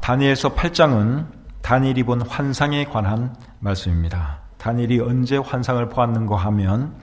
다니엘서 8장은 다니엘이 본 환상에 관한 말씀입니다. 다니엘이 언제 환상을 보았는가 하면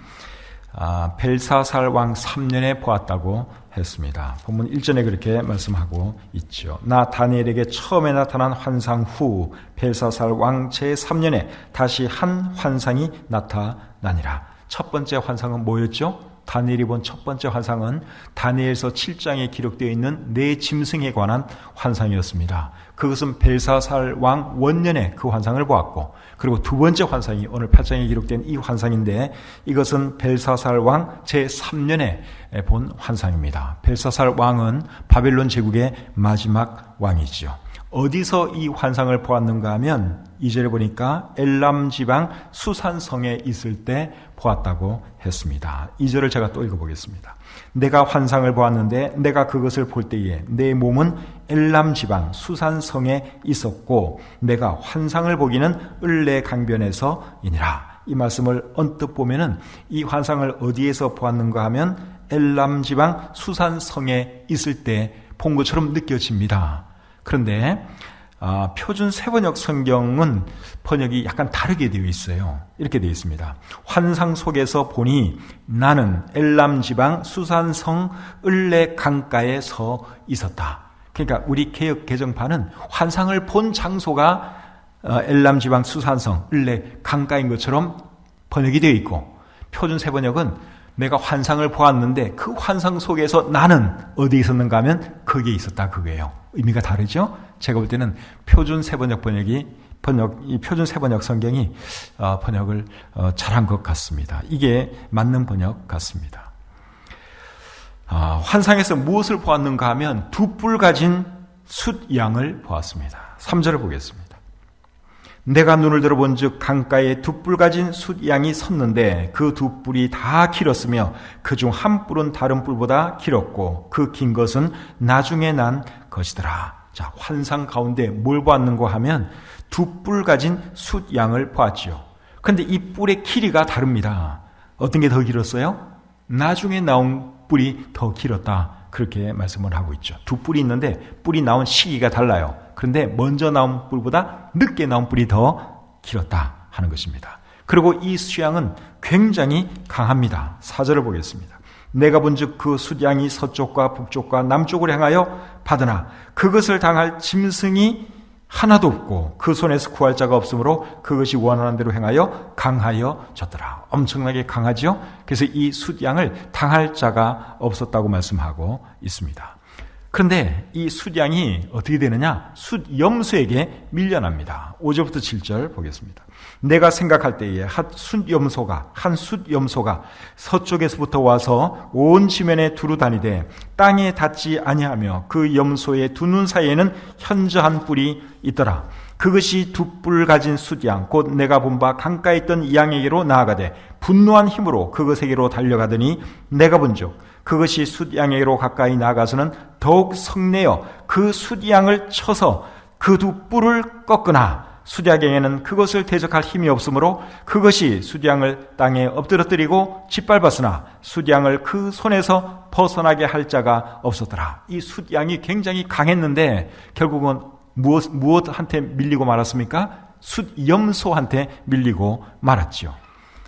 벨사살 왕 3년에 보았다고 했습니다. 본문 1절에 그렇게 말씀하고 있죠. 나 다니엘에게 처음에 나타난 환상 후 벨사살 왕 제3년에 다시 한 환상이 나타나니라. 첫 번째 환상은 뭐였죠? 다니엘이 본 첫 번째 환상은 다니엘서 7장에 기록되어 있는 네 짐승에 관한 환상이었습니다. 그것은 벨사살 왕 원년에 그 환상을 보았고, 그리고 두 번째 환상이 오늘 8장에 기록된 이 환상인데, 이것은 벨사살 왕 제3년에 본 환상입니다. 벨사살 왕은 바벨론 제국의 마지막 왕이지요. 어디서 이 환상을 보았는가 하면 2절에 보니까 엘람 지방 수산성에 있을 때 보았다고 했습니다. 2절을 제가 또 읽어보겠습니다. 내가 환상을 보았는데 내가 그것을 볼 때에 내 몸은 엘람 지방 수산성에 있었고 내가 환상을 보기는 을레 강변에서이니라. 이 말씀을 언뜻 보면은 이 환상을 어디에서 보았는가 하면 엘람 지방 수산성에 있을 때 본 것처럼 느껴집니다. 그런데 표준 세번역 성경은 번역이 약간 다르게 되어 있어요. 이렇게 되어 있습니다. 환상 속에서 보니 나는 엘람 지방 수산성 을레 강가에 서 있었다. 그러니까 우리 개역 개정판은 환상을 본 장소가 엘람 지방 수산성 을레 강가인 것처럼 번역이 되어 있고, 표준 세번역은 내가 환상을 보았는데 그 환상 속에서 나는 어디에 있었는가 하면 거기에 있었다, 그거예요. 의미가 다르죠? 제가 볼 때는 표준 세번역 이 표준 세번역 성경이 번역을 잘한 것 같습니다. 이게 맞는 번역 같습니다. 환상에서 무엇을 보았는가 하면 두 뿔 가진 숫양을 보았습니다. 3절을 보겠습니다. 내가 눈을 들어본 즉 강가에 두 뿔 가진 숫양이 섰는데 그 두 뿔이 다 길었으며 그중 한 뿔은 다른 뿔보다 길었고 그 긴 것은 나중에 난 것이더라. 자, 환상 가운데 뭘 보았는가 하면 두 뿔 가진 숫양을 보았지요. 그런데 이 뿔의 길이가 다릅니다. 어떤 게 더 길었어요? 나중에 나온 뿔이 더 길었다. 그렇게 말씀을 하고 있죠. 두 뿔이 있는데 뿔이 나온 시기가 달라요. 그런데 먼저 나온 뿔보다 늦게 나온 뿔이 더 길었다 하는 것입니다. 그리고 이 수양은 굉장히 강합니다. 4절을 보겠습니다. 내가 본즉 그 숫양이 서쪽과 북쪽과 남쪽을 향하여 받으나 그것을 당할 짐승이 하나도 없고 그 손에서 구할 자가 없으므로 그것이 원하는 대로 행하여 강하여졌더라. 엄청나게 강하죠? 그래서 이 숫양을 당할 자가 없었다고 말씀하고 있습니다. 그런데 이 숫양이 어떻게 되느냐? 숫염소에게 밀려납니다. 5절부터 7절 보겠습니다. 내가 생각할 때에 한 숫염소가 서쪽에서부터 와서 온 지면에 두루 다니되 땅에 닿지 아니하며 그 염소의 두 눈 사이에는 현저한 뿔이 있더라. 그것이 두 뿔 가진 숫양 곧 내가 본 바 강가에 있던 이 양에게로 나아가되 분노한 힘으로 그것에게로 달려가더니 내가 본즉 그것이 숫양에게로 가까이 나아가서는 더욱 성내어 그 숫양을 쳐서 그 두 뿔을 꺾으나 숫양에게는 그것을 대적할 힘이 없으므로 그것이 숫양을 땅에 엎드러뜨리고 짓밟았으나 숫양을 그 손에서 벗어나게 할 자가 없었더라. 이 숫양이 굉장히 강했는데 결국은 무엇한테 밀리고 말았습니까? 숫염소한테 밀리고 말았죠.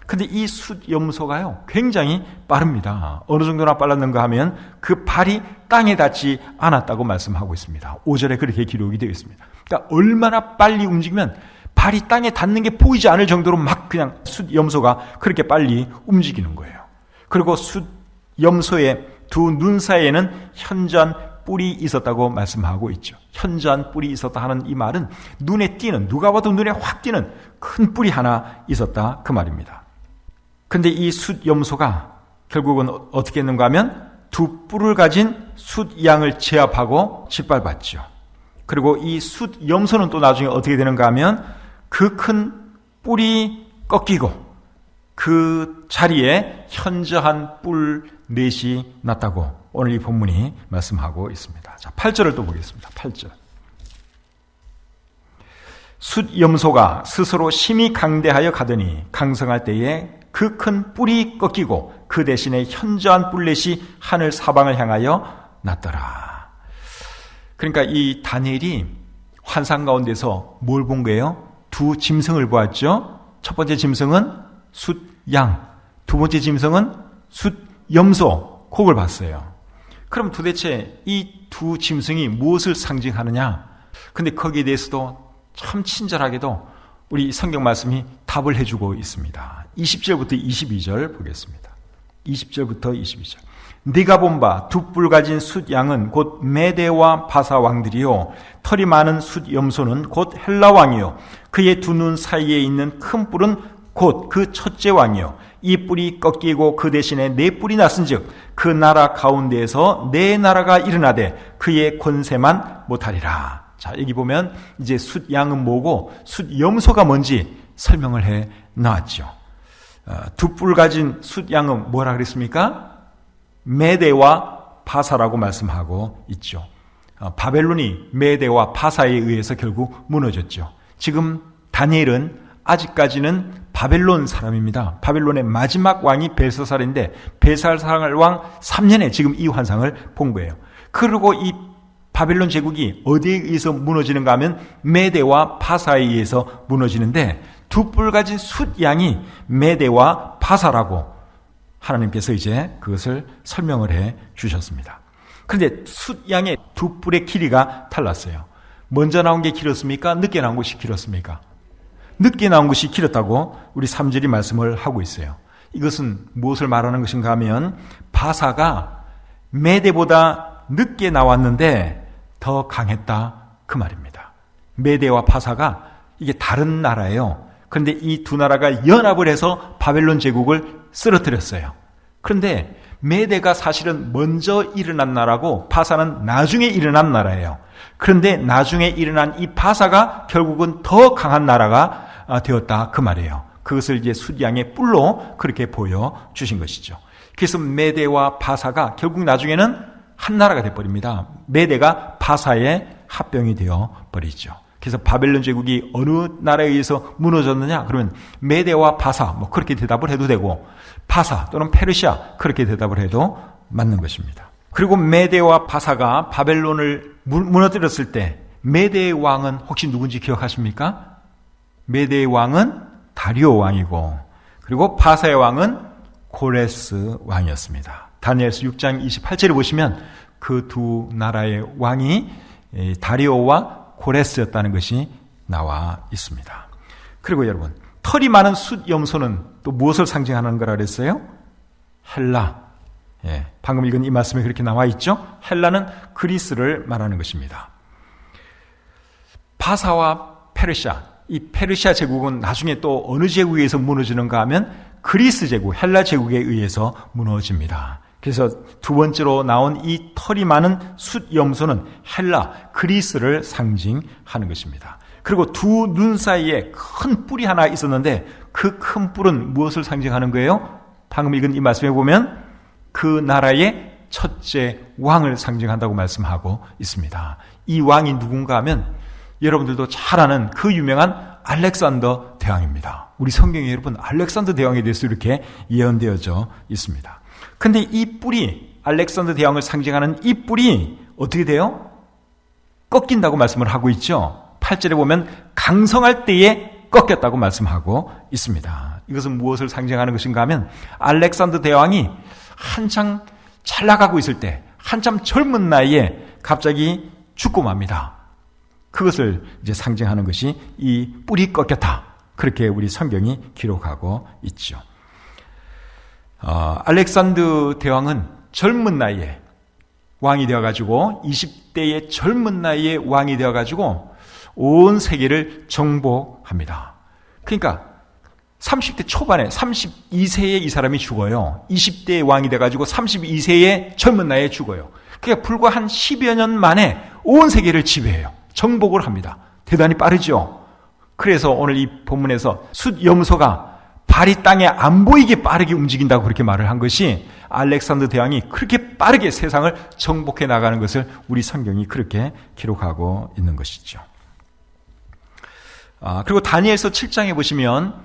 근데 이 숫염소가요 굉장히 빠릅니다. 어느 정도나 빨랐는가 하면 그 발이 땅에 닿지 않았다고 말씀하고 있습니다. 5절에 그렇게 기록이 되어 있습니다. 그러니까 얼마나 빨리 움직이면 발이 땅에 닿는 게 보이지 않을 정도로 막 그냥 숫염소가 그렇게 빨리 움직이는 거예요. 그리고 숫염소의 두 눈 사이에는 현저한 뿔이 있었다고 말씀하고 있죠. 현저한 뿔이 있었다 하는 이 말은 눈에 띄는, 누가 봐도 눈에 확 띄는 큰 뿔이 하나 있었다 그 말입니다. 근데 이 숫염소가 결국은 어떻게 했는가 하면 두 뿔을 가진 숫양을 제압하고 짓밟았죠. 그리고 이 숫염소는 또 나중에 어떻게 되는가 하면 그 큰 뿔이 꺾이고 그 자리에 현저한 뿔 넷이 났다고 오늘 이 본문이 말씀하고 있습니다. 자, 8절을 또 보겠습니다. 8절. 숫염소가 스스로 심히 강대하여 가더니 강성할 때에 그 큰 뿔이 꺾이고 그 대신에 현저한 뿔렛이 하늘 사방을 향하여 났더라. 그러니까 이 다니엘이 환상 가운데서 뭘 본 거예요? 두 짐승을 보았죠. 첫 번째 짐승은 숫양, 두 번째 짐승은 숫염소, 그걸 봤어요. 그럼 도대체 이 두 짐승이 무엇을 상징하느냐? 근데 거기에 대해서도 참 친절하게도 우리 성경 말씀이 답을 해주고 있습니다. 20절부터 22절 보겠습니다. 20절부터 22절. 네가 본 바 두 뿔 가진 숫양은 곧 메대와 바사 왕들이요, 털이 많은 숫염소는 곧 헬라 왕이요, 그의 두 눈 사이에 있는 큰 뿔은 곧 그 첫째 왕이요, 이 뿔이 꺾이고 그 대신에 네 뿔이 났은즉 그 나라 가운데에서 네 나라가 일어나되 그의 권세만 못하리라. 자, 여기 보면 이제 숫양은 뭐고 숫염소가 뭔지 설명을 해 놨죠. 두 뿔 가진 숫양은 뭐라 그랬습니까? 메대와 바사라고 말씀하고 있죠. 바벨론이 메대와 바사에 의해서 결국 무너졌죠. 지금 다니엘은 아직까지는 바벨론 사람입니다. 바벨론의 마지막 왕이 벨사살인데 벨사살 왕 3년에 지금 이 환상을 본 거예요. 그리고 이 바벨론 제국이 어디에 의해서 무너지는가 하면 메대와 바사에 의해서 무너지는데 두 뿔 가진 숫양이 메대와 바사라고 하나님께서 이제 그것을 설명을 해 주셨습니다. 그런데 숫양의 두 뿔의 길이가 달랐어요. 먼저 나온 게 길었습니까? 늦게 나온 것이 길었습니까? 늦게 나온 것이 길었다고 우리 3절이 말씀을 하고 있어요. 이것은 무엇을 말하는 것인가 하면 바사가 메대보다 늦게 나왔는데 더 강했다, 그 말입니다. 메대와 바사가 이게 다른 나라예요. 그런데 이 두 나라가 연합을 해서 바벨론 제국을 쓰러뜨렸어요. 그런데 메대가 사실은 먼저 일어난 나라고 바사는 나중에 일어난 나라예요. 그런데 나중에 일어난 이 바사가 결국은 더 강한 나라가 되었다, 그 말이에요. 그것을 이제 숫양의 뿔로 그렇게 보여주신 것이죠. 그래서 메대와 바사가 결국 나중에는 한 나라가 되어버립니다. 메대가 바사의 합병이 되어버리죠. 그래서 바벨론 제국이 어느 나라에 의해서 무너졌느냐? 그러면 메대와 바사, 뭐 그렇게 대답을 해도 되고, 바사 또는 페르시아, 그렇게 대답을 해도 맞는 것입니다. 그리고 메대와 바사가 바벨론을 무너뜨렸을 때 메대의 왕은 혹시 누군지 기억하십니까? 메대의 왕은 다리오 왕이고, 그리고 바사의 왕은 고레스 왕이었습니다. 다니엘서 6장 28절에 보시면 그 두 나라의 왕이 다리오와 고레스였다는 것이 나와 있습니다. 그리고 여러분, 털이 많은 숫염소는 또 무엇을 상징하는 거라 그랬어요? 헬라. 예, 방금 읽은 이 말씀에 그렇게 나와 있죠? 헬라는 그리스를 말하는 것입니다. 바사와 페르시아, 이 페르시아 제국은 나중에 또 어느 제국에 의해서 무너지는가 하면 그리스 제국, 헬라 제국에 의해서 무너집니다. 그래서 두 번째로 나온 이 털이 많은 숫염소는 헬라, 그리스를 상징하는 것입니다. 그리고 두 눈 사이에 큰 뿔이 하나 있었는데 그 큰 뿔은 무엇을 상징하는 거예요? 방금 읽은 이 말씀에 보면 그 나라의 첫째 왕을 상징한다고 말씀하고 있습니다. 이 왕이 누군가 하면 여러분들도 잘 아는 그 유명한 알렉산더 대왕입니다. 우리 성경에 여러분 알렉산더 대왕에 대해서 이렇게 예언되어져 있습니다. 근데 이 뿔이, 알렉산더 대왕을 상징하는 이 뿔이 어떻게 돼요? 꺾인다고 말씀을 하고 있죠. 8절에 보면 강성할 때에 꺾였다고 말씀하고 있습니다. 이것은 무엇을 상징하는 것인가 하면 알렉산더 대왕이 한창 잘 나가고 있을 때, 한참 젊은 나이에 갑자기 죽고 맙니다. 그것을 이제 상징하는 것이 이 뿔이 꺾였다, 그렇게 우리 성경이 기록하고 있죠. 알렉산더 대왕은 젊은 나이에 왕이 되어가지고 20대의 젊은 나이에 왕이 되어가지고 온 세계를 정복합니다. 그러니까 30대 초반에 32세에 이 사람이 죽어요. 20대의 왕이 돼가지고 32세의 젊은 나이에 죽어요. 그러니까 불과 한 10여 년 만에 온 세계를 지배해요. 정복을 합니다. 대단히 빠르죠. 그래서 오늘 이 본문에서 숫염소가 발이 땅에 안 보이게 빠르게 움직인다고 그렇게 말을 한 것이 알렉산더 대왕이 그렇게 빠르게 세상을 정복해 나가는 것을 우리 성경이 그렇게 기록하고 있는 것이죠. 그리고 다니엘서 7장에 보시면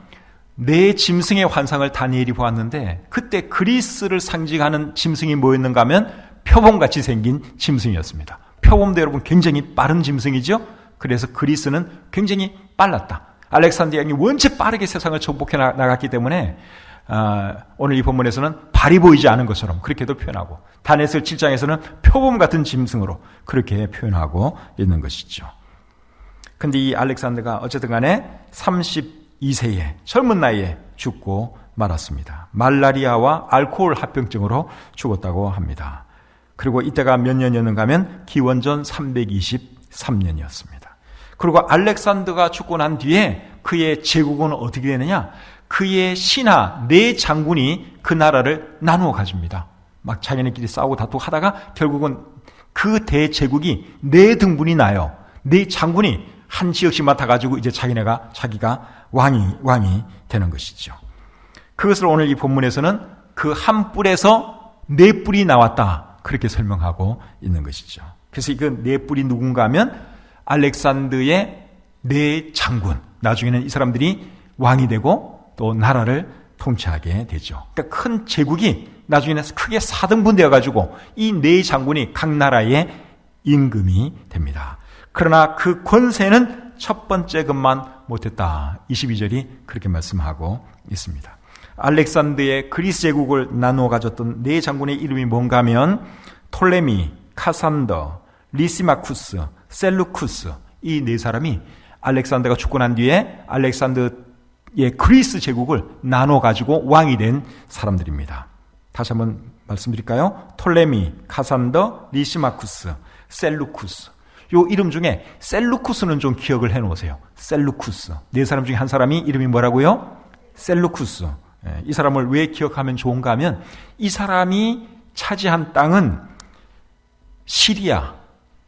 네 짐승의 환상을 다니엘이 보았는데 그때 그리스를 상징하는 짐승이 뭐였는가 하면 표범같이 생긴 짐승이었습니다. 표범도 여러분 굉장히 빠른 짐승이죠. 그래서 그리스는 굉장히 빨랐다. 알렉산더 왕이 원체 빠르게 세상을 정복해 나갔기 때문에 오늘 이 본문에서는 발이 보이지 않은 것처럼 그렇게도 표현하고, 다니엘 7장에서는 표범 같은 짐승으로 그렇게 표현하고 있는 것이죠. 근데 이 알렉산더가 어쨌든 간에 32세에 젊은 나이에 죽고 말았습니다. 말라리아와 알코올 합병증으로 죽었다고 합니다. 그리고 이때가 몇 년이었는가 하면 기원전 323년이었습니다. 그리고 알렉산더가 죽고 난 뒤에 그의 제국은 어떻게 되느냐? 그의 신하 네 장군이 그 나라를 나누어 가집니다. 막 자기네끼리 싸우고 다투고 하다가 결국은 그 대제국이 네 등분이 나요. 네 장군이 한 지역씩 맡아가지고 이제 자기가 왕이 되는 것이죠. 그것을 오늘 이 본문에서는 그 한 뿔에서 네 뿔이 나왔다, 그렇게 설명하고 있는 것이죠. 그래서 그 네 뿔이 누군가 하면 알렉산더의 네 장군, 나중에는 이 사람들이 왕이 되고 또 나라를 통치하게 되죠. 그러니까 큰 제국이 나중에는 크게 4등분 되어가지고 이 네 장군이 각 나라의 임금이 됩니다. 그러나 그 권세는 첫 번째 것만 못했다. 22절이 그렇게 말씀하고 있습니다. 알렉산더의 그리스 제국을 나누어 가졌던 네 장군의 이름이 뭔가 하면 톨레미, 카산더, 리시마쿠스, 셀루쿠스, 이 네 사람이 알렉산더가 죽고 난 뒤에 알렉산더의 그리스 제국을 나눠 가지고 왕이 된 사람들입니다. 다시 한번 말씀드릴까요? 톨레미, 카산더, 리시마쿠스, 셀루쿠스. 요 이름 중에 셀루쿠스는 좀 기억을 해 놓으세요. 셀루쿠스. 네 사람 중에 한 사람이 이름이 뭐라고요? 셀루쿠스. 이 사람을 왜 기억하면 좋은가 하면 이 사람이 차지한 땅은 시리아,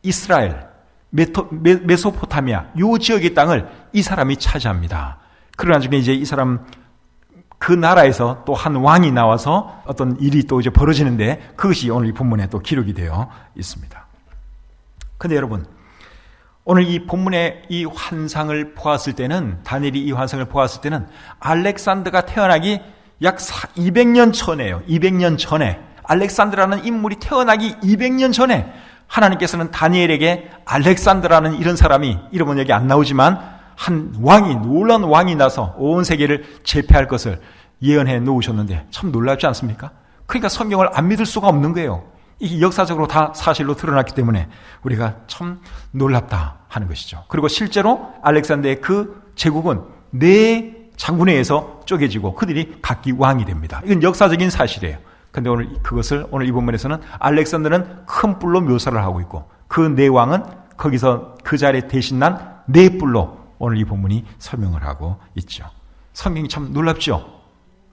이스라엘, 메소포타미아 요 지역의 땅을 이 사람이 차지합니다. 그러나 나중에 이제 이 사람 그 나라에서 또 한 왕이 나와서 어떤 일이 또 이제 벌어지는데 그것이 오늘 이 본문에 또 기록이 되어 있습니다. 근데 여러분, 오늘 이 본문의 이 환상을 보았을 때는, 다니엘이 이 환상을 보았을 때는 알렉산더가 태어나기 약 200년 전에요. 200년 전에 알렉산더라는 인물이 태어나기 200년 전에 하나님께서는 다니엘에게 알렉산더라는 이런 사람이, 이름은 여기 안 나오지만 한 왕이, 놀라운 왕이 나서 온 세계를 제패할 것을 예언해 놓으셨는데 참 놀랍지 않습니까? 그러니까 성경을 안 믿을 수가 없는 거예요. 이게 역사적으로 다 사실로 드러났기 때문에 우리가 참 놀랍다 하는 것이죠. 그리고 실제로 알렉산더의 그 제국은 네 장군에 의해서 쪼개지고 그들이 각기 왕이 됩니다. 이건 역사적인 사실이에요. 근데 그것을 오늘 이 본문에서는 알렉산더는 큰 뿔로 묘사를 하고 있고 그 네 왕은 거기서 그 자리에 대신난 네 뿔로 오늘 이 본문이 설명을 하고 있죠. 성경이 참 놀랍죠?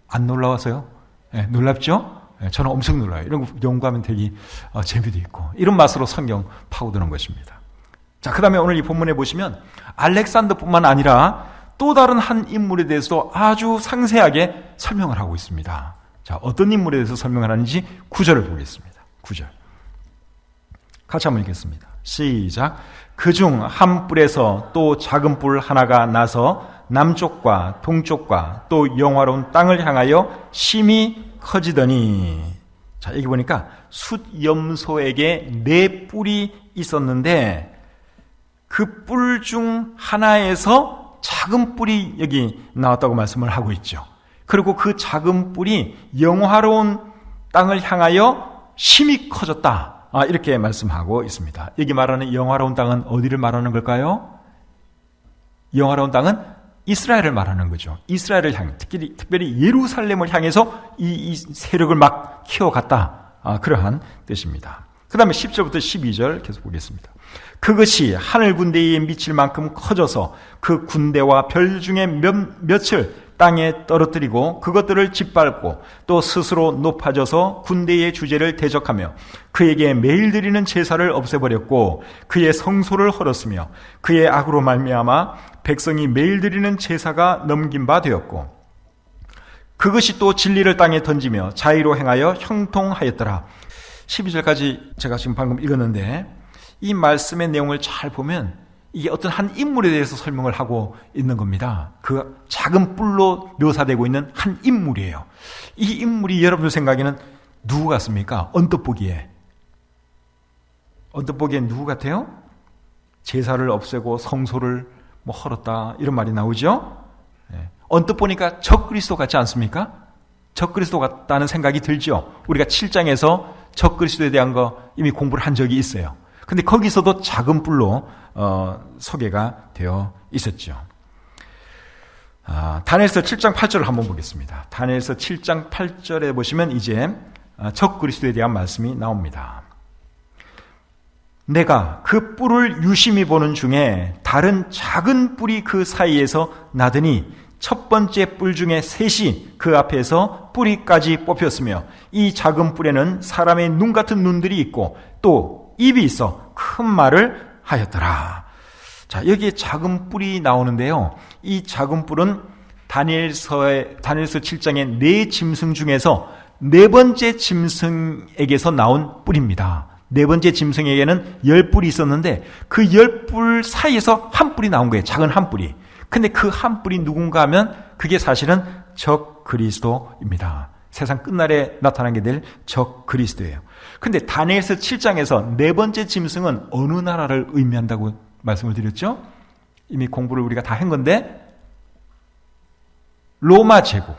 안 놀라워서요? 네, 놀랍죠? 저는 엄청 놀라요. 이런 거 연구하면 되게 재미도 있고 이런 맛으로 성경 파고드는 것입니다. 자, 그 다음에 오늘 이 본문에 보시면 알렉산더뿐만 아니라 또 다른 한 인물에 대해서도 아주 상세하게 설명을 하고 있습니다. 자, 어떤 인물에 대해서 설명을 하는지 9절을 보겠습니다. 9절 같이 한번 읽겠습니다. 시작. 그중 한 뿔에서 또 작은 뿔 하나가 나서 남쪽과 동쪽과 또 영화로운 땅을 향하여 심히 커지더니, 자, 여기 보니까 숫염소에게 네 뿔이 있었는데 그 뿔 중 하나에서 작은 뿔이 여기 나왔다고 말씀을 하고 있죠. 그리고 그 작은 뿔이 영화로운 땅을 향하여 심히 커졌다, 이렇게 말씀하고 있습니다. 여기 말하는 영화로운 땅은 어디를 말하는 걸까요? 영화로운 땅은 이스라엘을 말하는 거죠. 이스라엘을 향해, 특별히 예루살렘을 향해서 이 세력을 막 키워갔다, 그러한 뜻입니다. 그 다음에 10절부터 12절 계속 보겠습니다. 그것이 하늘 군대에 미칠 만큼 커져서 그 군대와 별 중에 몇을 땅에 떨어뜨리고 그것들을 짓밟고 또 스스로 높아져서 군대의 주제를 대적하며 그에게 매일 드리는 제사를 없애버렸고 그의 성소를 헐었으며 그의 악으로 말미암아 백성이 매일 드리는 제사가 넘긴 바 되었고 그것이 또 진리를 땅에 던지며 자의로 행하여 형통하였더라. 12절까지 제가 지금 방금 읽었는데 이 말씀의 내용을 잘 보면 이게 어떤 한 인물에 대해서 설명을 하고 있는 겁니다. 그 작은 뿔로 묘사되고 있는 한 인물이에요. 이 인물이 여러분들 생각에는 누구 같습니까? 언뜻 보기에 누구 같아요? 제사를 없애고 성소를 헐었다 이런 말이 나오죠. 언뜻 보니까 적그리스도 같지 않습니까? 적그리스도 같다는 생각이 들죠. 우리가 7장에서 적그리스도에 대한 거 이미 공부를 한 적이 있어요. 근데 거기서도 작은 뿔로 소개가 되어 있었죠. 다니엘서 7장 8절을 한번 보겠습니다. 다니엘서 7장 8절에 보시면 이제 적그리스도에 대한 말씀이 나옵니다. 내가 그 뿔을 유심히 보는 중에 다른 작은 뿔이 그 사이에서 나더니 첫 번째 뿔 중에 셋이 그 앞에서 뿌리까지 뽑혔으며 이 작은 뿔에는 사람의 눈 같은 눈들이 있고 또 입이 있어 큰 말을 하였더라. 자, 여기에 작은 뿔이 나오는데요. 이 작은 뿔은 다니엘서 7장의 네 짐승 중에서 네 번째 짐승에게서 나온 뿔입니다. 네 번째 짐승에게는 10뿔이 있었는데 그 10뿔 사이에서 한 뿔이 나온 거예요. 작은 한 뿔이. 근데 그 한 뿔이 누군가 하면 그게 사실은 적그리스도입니다. 세상 끝날에 나타나게 될 적그리스도예요. 근데 다니엘서 7장에서 네 번째 짐승은 어느 나라를 의미한다고 말씀을 드렸죠? 이미 공부를 우리가 다 한 건데 로마 제국.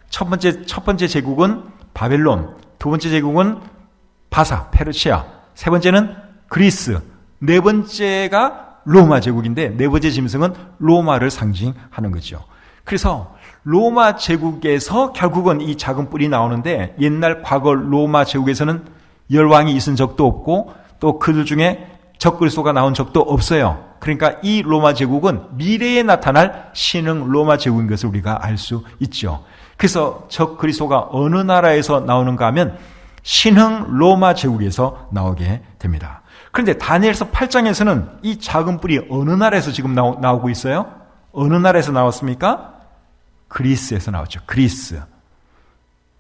첫 번째 제국은 바벨론, 두 번째 제국은 바사, 페르시아, 세 번째는 그리스, 네 번째가 로마 제국인데 네 번째 짐승은 로마를 상징하는 거죠. 그래서 로마 제국에서 결국은 이 작은 뿔이 나오는데 옛날 과거 로마 제국에서는 열왕이 있은 적도 없고 또 그들 중에 적그리스도가 나온 적도 없어요. 그러니까 이 로마 제국은 미래에 나타날 신흥 로마 제국인 것을 우리가 알 수 있죠. 그래서 적그리스도가 어느 나라에서 나오는가 하면 신흥 로마 제국에서 나오게 됩니다. 그런데 다니엘서 8장에서는 이 작은 뿔이 어느 나라에서 지금 나오고 있어요? 어느 나라에서 나왔습니까? 그리스에서 나왔죠. 그리스.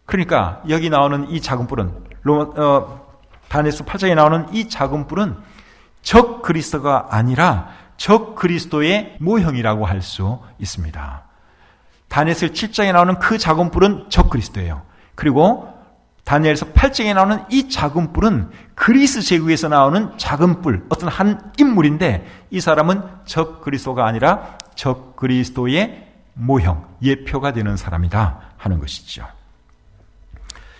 그러니까 여기 나오는 이 작은 뿔은 다니엘서 8장에 나오는 이 작은 뿔은 적그리스도가 아니라 적그리스도의 모형이라고 할 수 있습니다. 다니엘서 7장에 나오는 그 작은 뿔은 적그리스도예요. 그리고 다니엘서 8장에 나오는 이 작은 뿔은 그리스 제국에서 나오는 작은 뿔, 어떤 한 인물인데 이 사람은 적그리스도가 아니라 적그리스도의 모형, 예표가 되는 사람이다 하는 것이죠.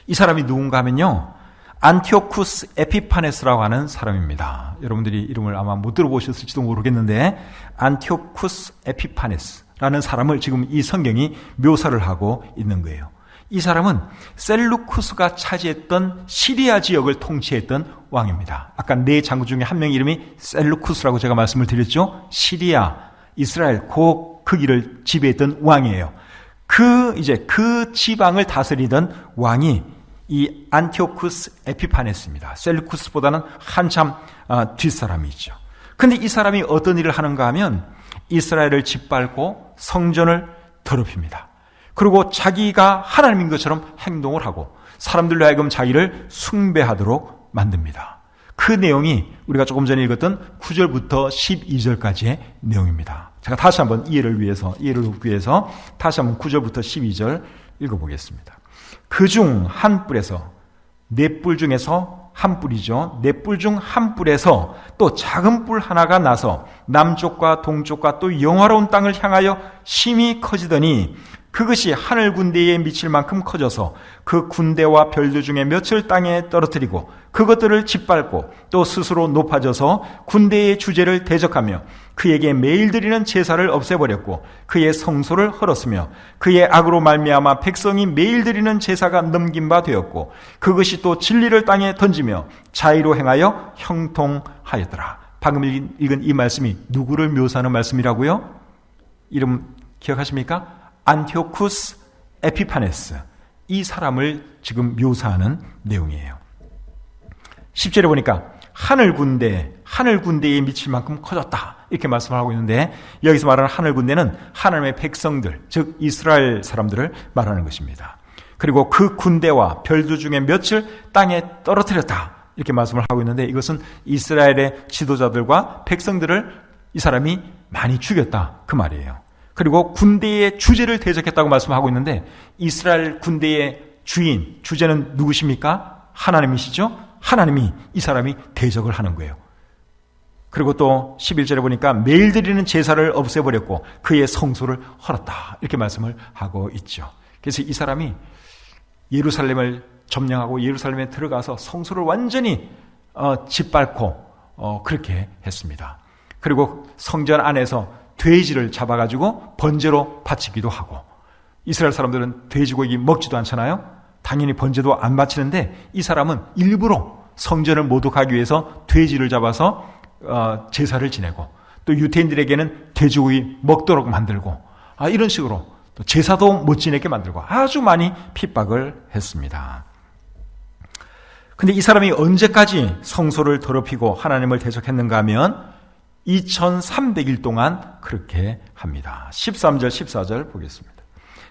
이 사람이 누군가 하면요, 안티오쿠스 에피파네스라고 하는 사람입니다. 여러분들이 이름을 아마 못 들어보셨을지도 모르겠는데 안티오쿠스 에피파네스라는 사람을 지금 이 성경이 묘사를 하고 있는 거예요. 이 사람은 셀루쿠스가 차지했던 시리아 지역을 통치했던 왕입니다. 아까 네 장군 중에 한 명 이름이 셀루쿠스라고 제가 말씀을 드렸죠. 시리아, 이스라엘 그 길을 지배했던 왕이에요. 그 지방을 다스리던 왕이 이 안티오쿠스 에피파네스입니다. 셀루쿠스보다는 한참 뒷사람이죠. 근데 이 사람이 어떤 일을 하는가 하면 이스라엘을 짓밟고 성전을 더럽힙니다. 그리고 자기가 하나님인 것처럼 행동을 하고 사람들로 하여금 자기를 숭배하도록 만듭니다. 그 내용이 우리가 조금 전에 읽었던 9절부터 12절까지의 내용입니다. 제가 다시 한번 이해를 돕기 위해서 다시 한번 9절부터 12절 읽어보겠습니다. 그중 한 뿔에서 네 뿔 중에서 한 뿔이죠. 네 뿔 중 한 뿔에서 또 작은 뿔 하나가 나서 남쪽과 동쪽과 또 영화로운 땅을 향하여 심히 커지더니 그것이 하늘 군대에 미칠 만큼 커져서 그 군대와 별들 중에 몇을 땅에 떨어뜨리고 그것들을 짓밟고 또 스스로 높아져서 군대의 주제를 대적하며 그에게 매일 드리는 제사를 없애버렸고 그의 성소를 헐었으며 그의 악으로 말미암아 백성이 매일 드리는 제사가 넘긴 바 되었고 그것이 또 진리를 땅에 던지며 자의로 행하여 형통하였더라. 방금 읽은 이 말씀이 누구를 묘사하는 말씀이라고요? 이름 기억하십니까? 안티오쿠스 에피파네스, 이 사람을 지금 묘사하는 내용이에요. 10절에 보니까 하늘 군대에 미칠 만큼 커졌다 이렇게 말씀을 하고 있는데 여기서 말하는 하늘 군대는 하나님의 백성들, 즉 이스라엘 사람들을 말하는 것입니다. 그리고 그 군대와 별들 중에 몇을 땅에 떨어뜨렸다 이렇게 말씀을 하고 있는데 이것은 이스라엘의 지도자들과 백성들을 이 사람이 많이 죽였다 그 말이에요. 그리고 군대의 주제를 대적했다고 말씀하고 있는데 이스라엘 군대의 주제는 누구십니까? 하나님이시죠? 하나님이 이 사람이 대적을 하는 거예요. 그리고 또 11절에 보니까 매일 드리는 제사를 없애버렸고 그의 성소를 헐었다. 이렇게 말씀을 하고 있죠. 그래서 이 사람이 예루살렘을 점령하고 예루살렘에 들어가서 성소를 완전히 짓밟고 그렇게 했습니다. 그리고 성전 안에서 돼지를 잡아가지고 번제로 바치기도 하고, 이스라엘 사람들은 돼지고기 먹지도 않잖아요. 당연히 번제도 안 바치는데 이 사람은 일부러 성전을 모독하기 위해서 돼지를 잡아서 제사를 지내고, 또 유대인들에게는 돼지고기 먹도록 만들고, 이런 식으로 또 제사도 못 지내게 만들고 아주 많이 핍박을 했습니다. 근데 이 사람이 언제까지 성소를 더럽히고 하나님을 대적했는가 하면 2300일 동안 그렇게 합니다. 13절 14절 보겠습니다.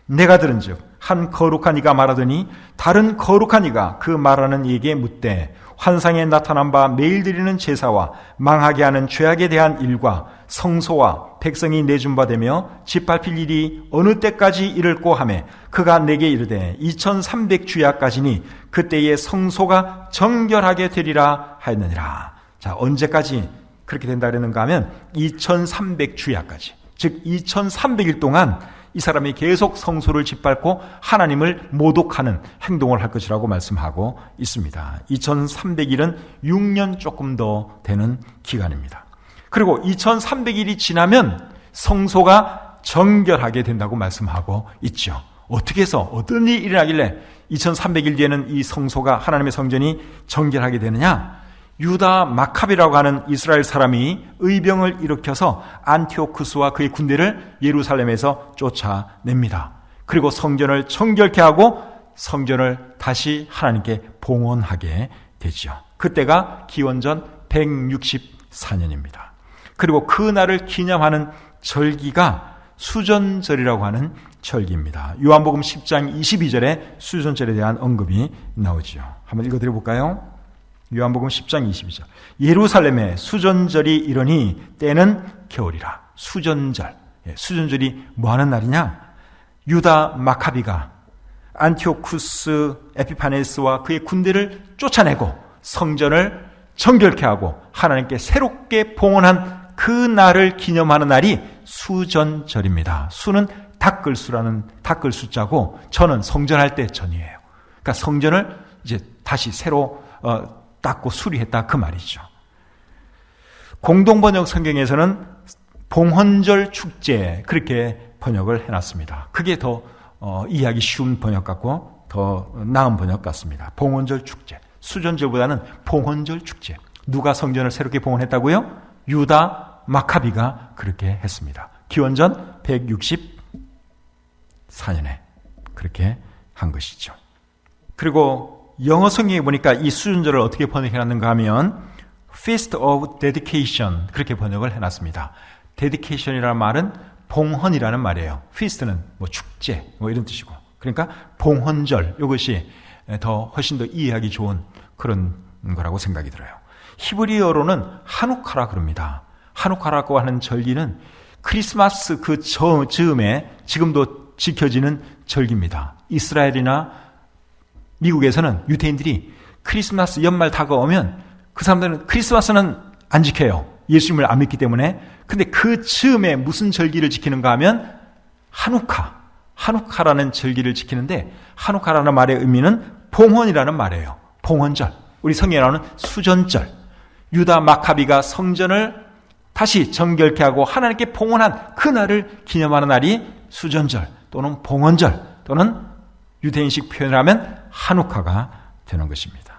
내가 들은즉 한 거룩한 이가 말하더니 다른 거룩한 이가 그 말하는 이에게 묻되 환상에 나타난 바 매일 드리는 제사와 망하게 하는 죄악에 대한 일과 성소와 백성이 내준 바 되며 짓밟힐 일이 어느 때까지 이를꼬 하매 그가 내게 이르되 2300주야까지니 그때의 성소가 정결하게 되리라 하였느니라. 자, 언제까지 그렇게 된다 그랬는가 하면 2300주야까지, 즉 2300일 동안 이 사람이 계속 성소를 짓밟고 하나님을 모독하는 행동을 할 것이라고 말씀하고 있습니다. 2300일은 6년 조금 더 되는 기간입니다. 그리고 2300일이 지나면 성소가 정결하게 된다고 말씀하고 있죠. 어떻게 해서 어떤 일이 일어나길래 2300일 뒤에는 이 성소가, 하나님의 성전이 정결하게 되느냐? 유다 마카비라고 하는 이스라엘 사람이 의병을 일으켜서 안티오쿠스와 그의 군대를 예루살렘에서 쫓아냅니다. 그리고 성전을 정결케 하고 성전을 다시 하나님께 봉헌하게 되죠. 그때가 기원전 164년입니다. 그리고 그 날을 기념하는 절기가 수전절이라고 하는 절기입니다. 요한복음 10장 22절에 수전절에 대한 언급이 나오죠. 한번 읽어드려 볼까요? 요한복음 10장 22절. 예루살렘에 수전절이 이르니 때는 겨울이라. 수전절. 수전절이 뭐 하는 날이냐? 유다 마카비가 안티오쿠스 에피파네스와 그의 군대를 쫓아내고 성전을 정결케 하고 하나님께 새롭게 봉헌한 그 날을 기념하는 날이 수전절입니다. 수는 닦을 숫자고 전은 성전할 때 전이에요. 그러니까 성전을 이제 다시 새로 닦고 수리했다 그 말이죠. 공동번역 성경에서는 봉헌절 축제 그렇게 번역을 해놨습니다. 그게 더 이해하기 쉬운 번역 같고 더 나은 번역 같습니다. 봉헌절 축제. 수전절보다는 봉헌절 축제. 누가 성전을 새롭게 봉헌했다고요? 유다 마카비가 그렇게 했습니다. 기원전 164년에 그렇게 한 것이죠. 그리고 영어 성경에 보니까 이 수전절을 어떻게 번역해놨는가 하면 Feast of Dedication 그렇게 번역을 해놨습니다. Dedication이라는 말은 봉헌이라는 말이에요. Feast는 뭐 축제 뭐 이런 뜻이고, 그러니까 봉헌절, 이것이 훨씬 더 이해하기 좋은 그런 거라고 생각이 들어요. 히브리어로는 하누카라 그럽니다. 하누카라고 하는 절기는 크리스마스 그 즈음에 지금도 지켜지는 절기입니다. 이스라엘이나 미국에서는 유대인들이 크리스마스 연말 다가오면 그 사람들은 크리스마스는 안 지켜요. 예수님을 안 믿기 때문에. 근데 그 즈음에 무슨 절기를 지키는가 하면 하누카라는 절기를 지키는데, 하누카라는 말의 의미는 봉헌이라는 말이에요. 봉헌절. 우리 성경에 나오는 수전절. 유다 마카비가 성전을 다시 정결케 하고 하나님께 봉헌한 그 날을 기념하는 날이 수전절 또는 봉헌절 또는 유대인식 표현을 하면 하누카가 되는 것입니다.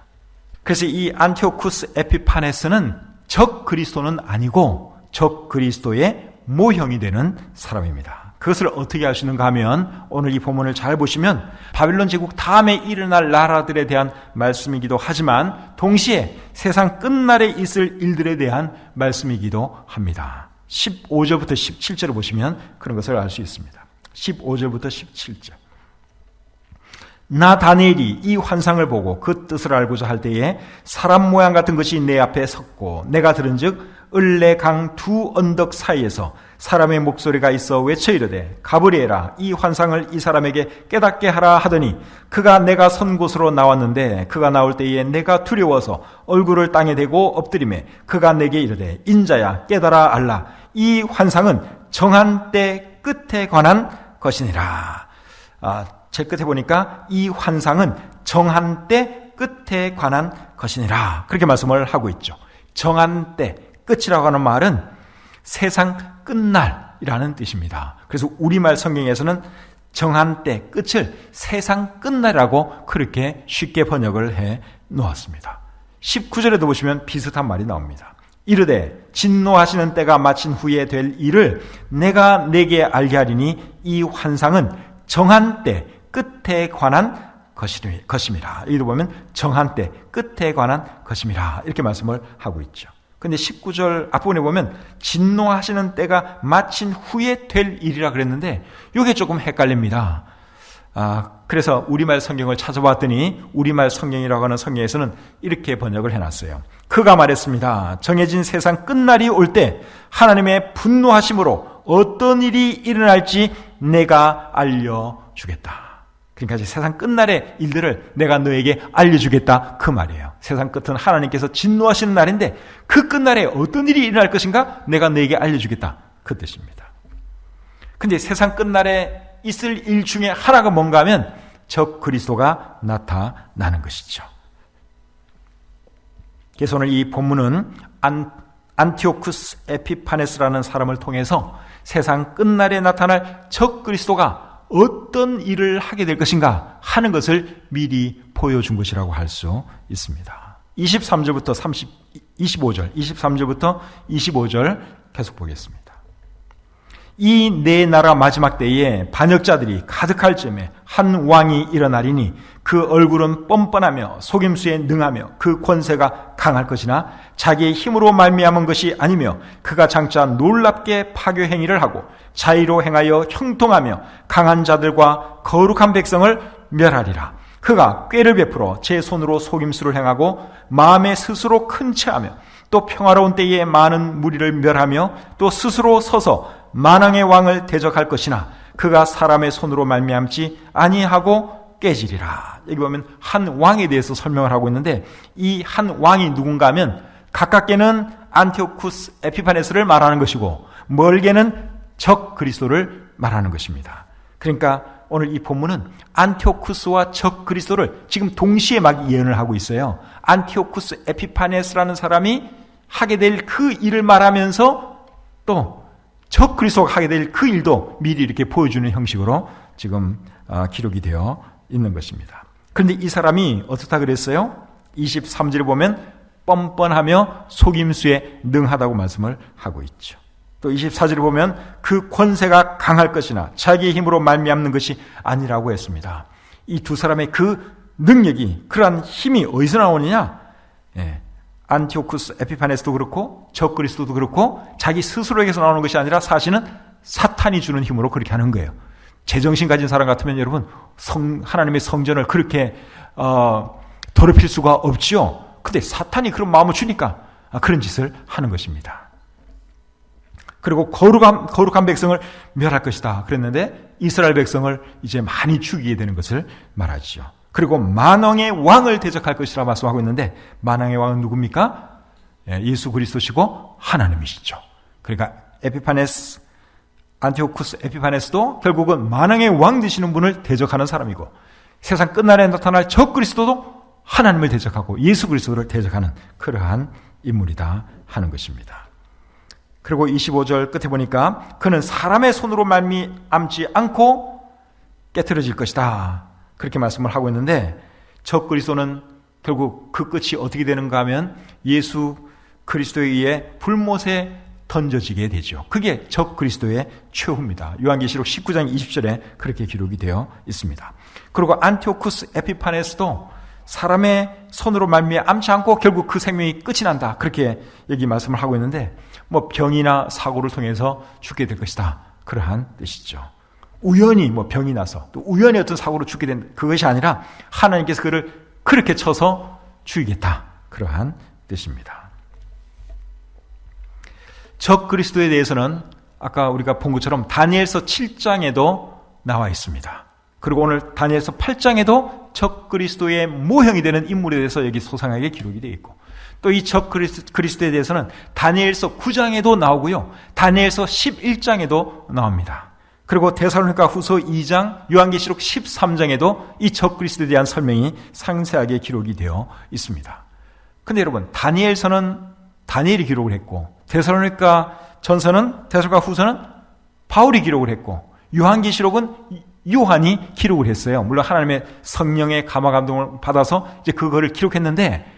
그래서 이 안티오쿠스 에피파네스는 적 그리스도는 아니고 적 그리스도의 모형이 되는 사람입니다. 그것을 어떻게 알 수 있는가 하면 오늘 이 본문을 잘 보시면 바빌론 제국 다음에 일어날 나라들에 대한 말씀이기도 하지만 동시에 세상 끝날에 있을 일들에 대한 말씀이기도 합니다. 15절부터 17절을 보시면 그런 것을 알 수 있습니다. 15절부터 17절. 나 다니엘이 이 환상을 보고 그 뜻을 알고자 할 때에 사람 모양 같은 것이 내 앞에 섰고 내가 들은즉 을레강 두 언덕 사이에서 사람의 목소리가 있어 외쳐 이르되 가브리엘아 이 환상을 이 사람에게 깨닫게 하라 하더니 그가 내가 선 곳으로 나왔는데 그가 나올 때에 내가 두려워서 얼굴을 땅에 대고 엎드리매 그가 내게 이르되 인자야 깨달아 알라 이 환상은 정한 때 끝에 관한 것이니라. 제일 끝에 보니까 이 환상은 정한 때 끝에 관한 것이니라 그렇게 말씀을 하고 있죠. 정한 때, 끝이라고 하는 말은 세상 끝날이라는 뜻입니다. 그래서 우리말 성경에서는 정한 때, 끝을 세상 끝날이라고 그렇게 쉽게 번역을 해 놓았습니다. 19절에도 보시면 비슷한 말이 나옵니다. 이르되 진노하시는 때가 마친 후에 될 일을 내가 내게 알게 하리니 이 환상은 정한 때, 끝에 관한 것임이라. 여기도 보면 정한 때, 끝에 관한 것임이라 이렇게 말씀을 하고 있죠. 근데 19절 앞부분에 보면 진노하시는 때가 마친 후에 될 일이라 그랬는데 이게 조금 헷갈립니다. 그래서 우리말 성경을 찾아봤더니 우리말 성경이라고 하는 성경에서는 이렇게 번역을 해놨어요. 그가 말했습니다. 정해진 세상 끝날이 올 때 하나님의 분노하심으로 어떤 일이 일어날지 내가 알려주겠다. 그러니까 이제 세상 끝날의 일들을 내가 너에게 알려주겠다 그 말이에요. 세상 끝은 하나님께서 진노하시는 날인데 그 끝날에 어떤 일이 일어날 것인가 내가 너에게 알려주겠다 그 뜻입니다. 근데 세상 끝날에 있을 일 중에 하나가 뭔가 하면 적 그리스도가 나타나는 것이죠. 그래서 오늘 이 본문은 안티오쿠스 에피파네스라는 사람을 통해서 세상 끝날에 나타날 적 그리스도가 어떤 일을 하게 될 것인가 하는 것을 미리 보여준 것이라고 할 수 있습니다. 23절부터 23절부터 25절 계속 보겠습니다. 이 네 나라 마지막 때에 반역자들이 가득할 즈음에 한 왕이 일어나리니 그 얼굴은 뻔뻔하며 속임수에 능하며 그 권세가 강할 것이나 자기의 힘으로 말미암은 것이 아니며 그가 장차 놀랍게 파교 행위를 하고 자의로 행하여 형통하며 강한 자들과 거룩한 백성을 멸하리라. 그가 꾀를 베풀어 제 손으로 속임수를 행하고 마음에 스스로 큰 체하며 또 평화로운 때에 많은 무리를 멸하며 또 스스로 서서 만왕의 왕을 대적할 것이나 그가 사람의 손으로 말미암지 아니하고 깨지리라. 여기 보면 한 왕에 대해서 설명을 하고 있는데 이 한 왕이 누군가 하면 가깝게는 안티오쿠스 에피파네스를 말하는 것이고 멀게는 적 그리스도를 말하는 것입니다. 그러니까 오늘 이 본문은 안티오쿠스와 적 그리스도를 지금 동시에 막 예언을 하고 있어요. 안티오쿠스 에피파네스라는 사람이 하게 될 그 일을 말하면서 또 적 그리스도가 하게 될 그 일도 미리 이렇게 보여주는 형식으로 지금 기록이 되어 있는 것입니다. 그런데 이 사람이 어떻다 그랬어요? 23절에 보면 뻔뻔하며 속임수에 능하다고 말씀을 하고 있죠. 또 24절에 보면 그 권세가 강할 것이나 자기의 힘으로 말미암는 것이 아니라고 했습니다. 이 두 사람의 그 능력이, 그러한 힘이 어디서 나오느냐? 안티오쿠스 에피파네스도 그렇고 적 그리스도도 그렇고 자기 스스로에게서 나오는 것이 아니라 사실은 사탄이 주는 힘으로 그렇게 하는 거예요. 제정신 가진 사람 같으면 여러분 하나님의 성전을 그렇게 더럽힐 수가 없지요. 근데 사탄이 그런 마음을 주니까 그런 짓을 하는 것입니다. 그리고 거룩한 백성을 멸할 것이다 그랬는데 이스라엘 백성을 이제 많이 죽이게 되는 것을 말하죠. 그리고 만왕의 왕을 대적할 것이라 말씀하고 있는데 만왕의 왕은 누굽니까? 예수 그리스도시고 하나님이시죠. 그러니까 안티오쿠스 에피파네스도 결국은 만왕의 왕 되시는 분을 대적하는 사람이고 세상 끝날에 나타날 적 그리스도도 하나님을 대적하고 예수 그리스도를 대적하는 그러한 인물이다 하는 것입니다. 그리고 25절 끝에 보니까 그는 사람의 손으로 말미암지 않고 깨트려질 것이다 그렇게 말씀을 하고 있는데 적 그리스도는 결국 그 끝이 어떻게 되는가 하면 예수 그리스도에 의해 불못에 던져지게 되죠. 그게 적 그리스도의 최후입니다. 요한계시록 19장 20절에 그렇게 기록이 되어 있습니다. 그리고 안티오쿠스 에피파네스도 사람의 손으로 말미암지 않고 결국 그 생명이 끝이 난다 그렇게 여기 말씀을 하고 있는데 뭐 병이나 사고를 통해서 죽게 될 것이다 그러한 뜻이죠. 우연히 뭐 병이 나서 또 우연히 어떤 사고로 죽게 된 그것이 아니라 하나님께서 그를 그렇게 쳐서 죽이겠다 그러한 뜻입니다. 적 그리스도에 대해서는 아까 우리가 본 것처럼 다니엘서 7장에도 나와 있습니다. 그리고 오늘 다니엘서 8장에도 적 그리스도의 모형이 되는 인물에 대해서 여기 소상하게 기록이 되어 있고, 또 이 적 그리스도에 대해서는 다니엘서 9장에도 나오고요, 다니엘서 11장에도 나옵니다. 그리고 데살로니가 후서 2장, 요한계시록 13장에도 이 적 그리스도에 대한 설명이 상세하게 기록이 되어 있습니다. 근데 여러분, 다니엘서는 다니엘이 기록을 했고, 데살로니가 전서는, 데살로니가 후서는 바울이 기록을 했고, 요한계시록은 요한이 기록을 했어요. 물론 하나님의 성령의 감화 감동을 받아서 이제 그거를 기록했는데,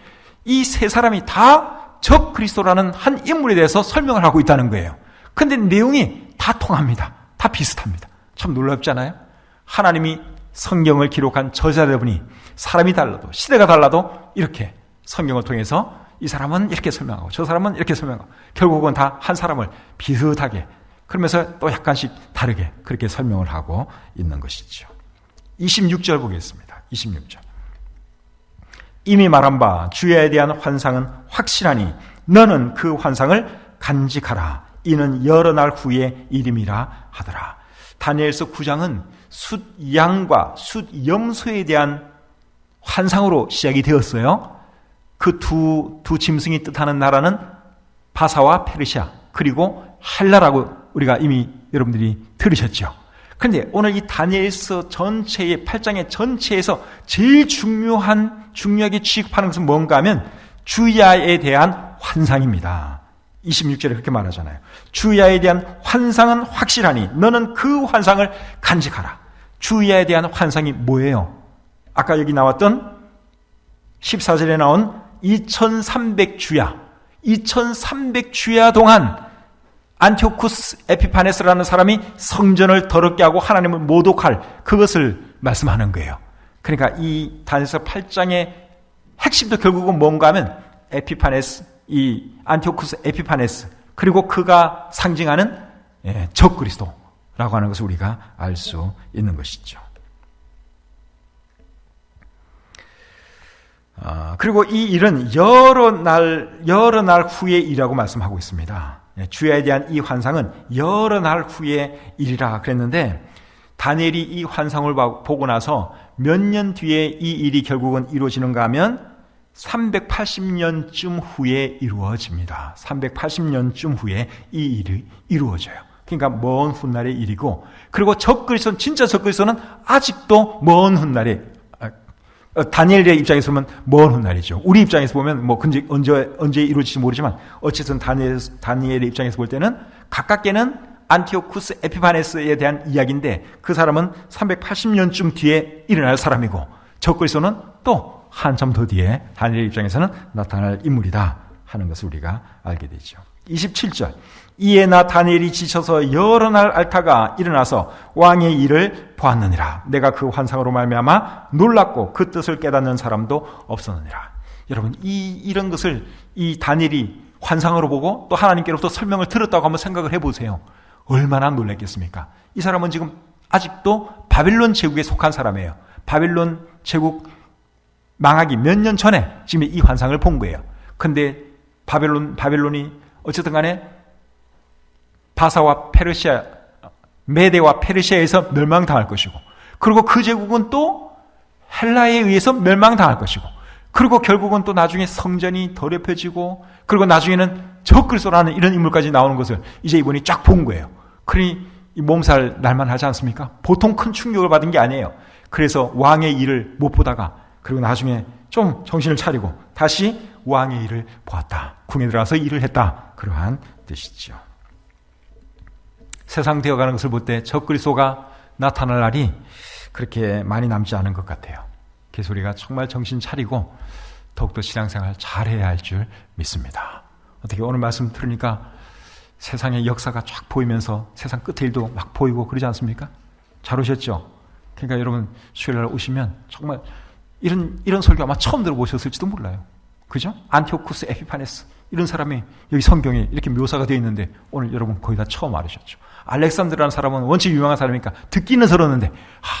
이 세 사람이 다 적 그리스도라는 한 인물에 대해서 설명을 하고 있다는 거예요. 근데 내용이 다 통합니다. 다 비슷합니다. 참 놀랍지 않아요? 하나님이 성경을 기록한 저자들분이 사람이 달라도, 시대가 달라도 이렇게 성경을 통해서 이 사람은 이렇게 설명하고 저 사람은 이렇게 설명하고 결국은 다 한 사람을 비슷하게, 그러면서 또 약간씩 다르게 그렇게 설명을 하고 있는 것이죠. 26절 보겠습니다. 26절. 이미 말한 바 주야에 대한 환상은 확실하니 너는 그 환상을 간직하라. 이는 여러 날 후의 일임이라 하더라. 다니엘서 9장은 숫양과 숫염소에 대한 환상으로 시작이 되었어요. 그 두 짐승이 뜻하는 나라는 바사와 페르시아, 그리고 헬라라고 우리가 이미 여러분들이 들으셨죠. 그런데 오늘 이 다니엘서 전체의 8장의 전체에서 제일 중요하게 취급하는 것은 뭔가 하면 주야에 대한 환상입니다. 26절에 그렇게 말하잖아요. 주야에 대한 환상은 확실하니 너는 그 환상을 간직하라. 주야에 대한 환상이 뭐예요? 아까 여기 나왔던 14절에 나온 2300주야, 2300주야 동안 안티오쿠스 에피파네스라는 사람이 성전을 더럽게 하고 하나님을 모독할 그것을 말씀하는 거예요. 그러니까 이 다니엘서 8장의 핵심도 결국은 뭔가 하면 에피파네스, 이 안티오쿠스 에피파네스, 그리고 그가 상징하는 적 그리스도라고 하는 것을 우리가 알 수 있는 것이죠. 그리고 이 일은 여러 날 후의 일이라고 말씀하고 있습니다. 주야에 대한 이 환상은 여러 날 후의 일이라 그랬는데, 다니엘이 이 환상을 보고 나서 몇 년 뒤에 이 일이 결국은 이루어지는가 하면 380년쯤 후에 이루어집니다. 380년쯤 후에 이 일이 이루어져요. 그러니까 먼 훗날의 일이고, 그리고 적 그리스도는, 진짜 적 그리스도는 아직도 먼 훗날에, 다니엘의 입장에서 보면 먼 훗날이죠. 우리 입장에서 보면 뭐 언제 이루어질지 모르지만, 어쨌든 다니엘의 입장에서 볼 때는 가깝게는 안티오쿠스 에피파네스에 대한 이야기인데, 그 사람은 380년쯤 뒤에 일어날 사람이고, 적 그리스도는 또 한참 더 뒤에 다니엘 입장에서는 나타날 인물이다 하는 것을 우리가 알게 되죠. 27절. 이에 나 다니엘이 지쳐서 여러 날 앓다가 일어나서 왕의 일을 보았느니라. 내가 그 환상으로 말미암아 놀랐고 그 뜻을 깨닫는 사람도 없었느니라. 여러분, 이런 것을 이 다니엘이 환상으로 보고 또 하나님께로부터 설명을 들었다고 한번 생각을 해보세요. 얼마나 놀랐겠습니까? 이 사람은 지금 아직도 바빌론 제국에 속한 사람이에요. 바빌론 제국 망하기 몇 년 전에 지금 이 환상을 본 거예요. 근데 바빌론이 어쨌든 간에 바사와 페르시아, 메대와 페르시아에서 멸망당할 것이고, 그리고 그 제국은 또 헬라에 의해서 멸망당할 것이고, 그리고 결국은 또 나중에 성전이 더럽혀지고, 그리고 나중에는 적 그리스도라는 이런 인물까지 나오는 것을 이제 이분이 쫙 본 거예요. 그러니 이 몸살 날만 하지 않습니까? 보통 큰 충격을 받은 게 아니에요. 그래서 왕의 일을 못 보다가, 그리고 나중에 좀 정신을 차리고 다시 왕의 일을 보았다. 궁에 들어가서 일을 했다. 그러한 뜻이죠. 세상 되어가는 것을 볼 때 적 그리스도가 나타날 날이 그렇게 많이 남지 않은 것 같아요. 그래서 우리가 정말 정신 차리고 더욱더 신앙생활 잘해야 할 줄 믿습니다. 어떻게 오늘 말씀 들으니까 세상의 역사가 쫙 보이면서 세상 끝의 일도 막 보이고 그러지 않습니까? 잘 오셨죠? 그러니까 여러분 수요일날 오시면 정말 이런 설교 아마 처음 들어보셨을지도 몰라요. 그죠? 안티오쿠스 에피파네스, 이런 사람이 여기 성경에 이렇게 묘사가 되어 있는데 오늘 여러분 거의 다 처음 알으셨죠. 알렉산드라는 사람은 원체 유명한 사람이니까 듣기는 들었는데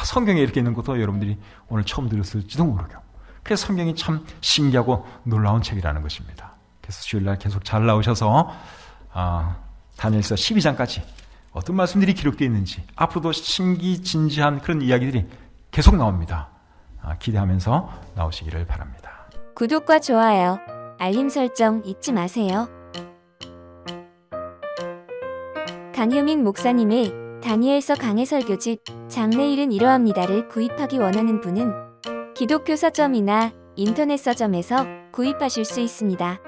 성경에 이렇게 있는 것도 여러분들이 오늘 처음 들었을지도 모르고, 그래서 성경이 참 신기하고 놀라운 책이라는 것입니다. 그래서 주일날 계속 잘 나오셔서 다니엘서 12장까지 어떤 말씀들이 기록되어 있는지 앞으로도 신기진지한 그런 이야기들이 계속 나옵니다. 기대하면서 나오시기를 바랍니다. 구독과 좋아요, 알림 설정 잊지 마세요. 강효민 목사님의 다니엘서 강해 설교집 장래일은 이러합니다를 구입하기 원하는 분은 기독교 서점이나 인터넷 서점에서 구입하실 수 있습니다.